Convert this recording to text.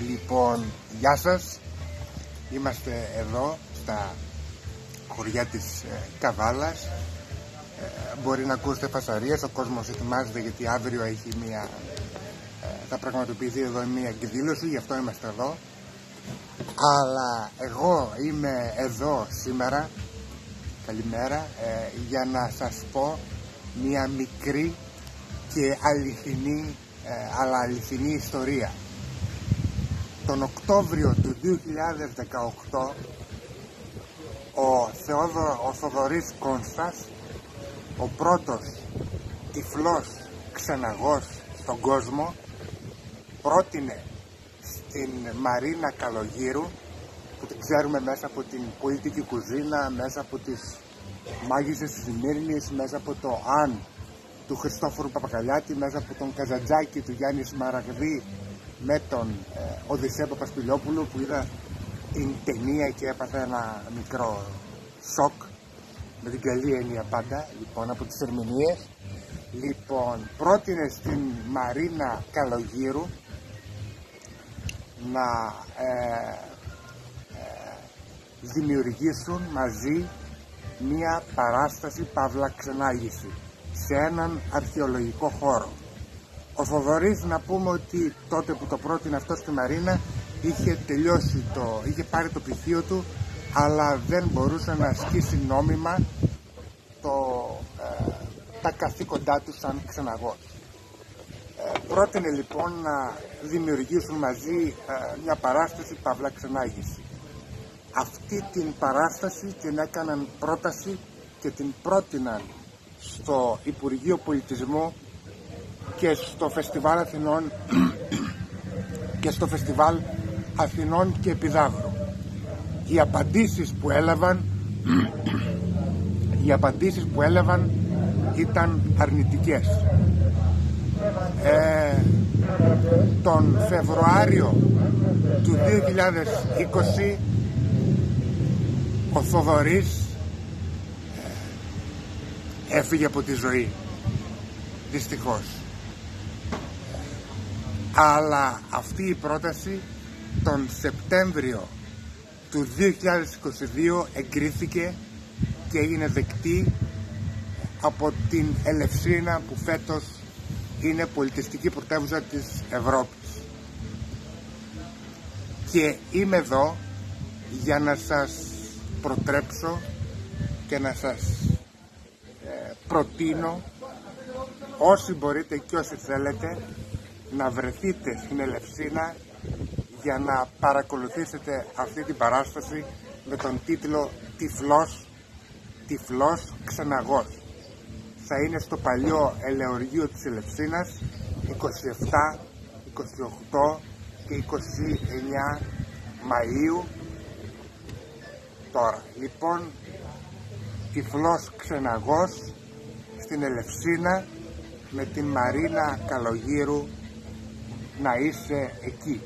Λοιπόν, γεια σας. Είμαστε εδώ στα χωριά της Καβάλας. Μπορεί να ακούσετε φασαρίες, ο κόσμος ετοιμάζεται γιατί αύριο θα πραγματοποιηθεί εδώ μια εκδήλωση, γι' αυτό είμαστε εδώ. Αλλά εγώ είμαι εδώ σήμερα, καλημέρα, για να σας πω μια μικρή και αληθινή ιστορία. Τον Οκτώβριο του 2018 ο Θοδωρής Κόνστας, ο πρώτος τυφλός ξεναγός στον κόσμο, πρότεινε στην Μαρίνα Καλογύρου, που την ξέρουμε μέσα από την πολιτική κουζίνα, μέσα από τις μάγισσες της Σμύρνης, μέσα από το Αν του Χριστόφορου Παπακαλιάτη, μέσα από τον Καζαντζάκη του Γιάννη Σμαραγδί, με τον Οδυσσέα Παπασπηλιόπουλο, που είδα την ταινία και έπαθε ένα μικρό σοκ, με την καλή έννοια πάντα, λοιπόν, από τις ερμηνείες. Λοιπόν, πρότεινε στην Μαρίνα Καλογύρου να δημιουργήσουν μαζί μία παράσταση παύλα ξενάγηση σε έναν αρχαιολογικό χώρο. Ο Θοδωρής, να πούμε ότι τότε που το πρότεινε αυτό στη Μαρίνα, είχε πάρει το πτυχίο του, αλλά δεν μπορούσε να ασκήσει νόμιμα τα καθήκοντά του σαν ξεναγός. Πρότεινε λοιπόν να δημιουργήσουν μαζί μια παράσταση παύλα ξενάγηση. Αυτή την παράσταση την έκαναν πρόταση και την πρότειναν στο Υπουργείο Πολιτισμού και στο Φεστιβάλ Αθηνών και στο Φεστιβάλ Αθηνών και Επιδαύρου. Οι απαντήσεις που έλαβαν ήταν αρνητικές. Τον Φεβρουάριο του 2020 ο Θοδωρής έφυγε από τη ζωή, δυστυχώς. Αλλά αυτή η πρόταση τον Σεπτέμβριο του 2022 εγκρίθηκε και έγινε δεκτή από την Ελευσίνα, που φέτος είναι πολιτιστική πρωτεύουσα της Ευρώπης. Και είμαι εδώ για να σας προτρέψω και να σας προτείνω, όσοι μπορείτε και όσοι θέλετε, να βρεθείτε στην Ελευσίνα για να παρακολουθήσετε αυτή την παράσταση με τον τίτλο Τυφλός Ξεναγός. Θα είναι στο παλιό ελεοργείο της Ελευσίνας 27, 28 και 29 Μαΐου. Τώρα, λοιπόν, Τυφλός Ξεναγός στην Ελευσίνα με την Μαρίνα Καλογύρου, να είσαι εκεί.